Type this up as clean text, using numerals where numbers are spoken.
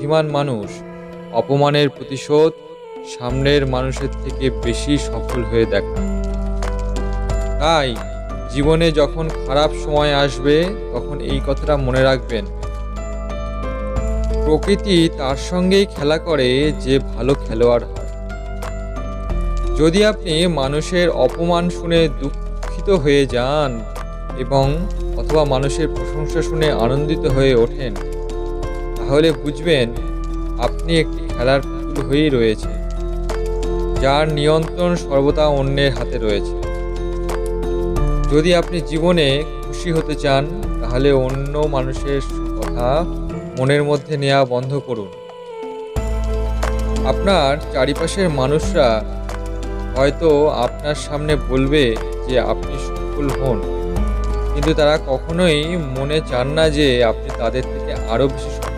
বুদ্ধিমান মানুষ অপমানের প্রতিশোধ সামনের মানুষের থেকে বেশি সফল হয়ে দেখান। তাই জীবনে যখন খারাপ সময় আসবে তখন এই কথাটা মনে রাখবেন, প্রকৃতি তার সঙ্গেই খেলা করে যে ভালো খেলোয়াড় হয়। যদি আপনি মানুষের অপমান শুনে দুঃখিত হয়ে যান এবং অথবা মানুষের প্রশংসা শুনে আনন্দিত হয়ে ওঠেন, তাহলে বুঝবেন আপনি একটি খেলার পুতুল হয়েই রয়েছে, যার নিয়ন্ত্রণ সর্বদা অন্যের হাতে রয়েছে। যদি আপনি জীবনে খুশি হতে চান, তাহলে অন্য মানুষের কথা মনের মধ্যে নেওয়া বন্ধ করুন। আপনার চারিপাশের মানুষরা হয়তো আপনার সামনে বলবে যে আপনি সফল হন, কিন্তু তারা কখনোই মনে চান না যে আপনি তাদের থেকে আরও বেশি সফল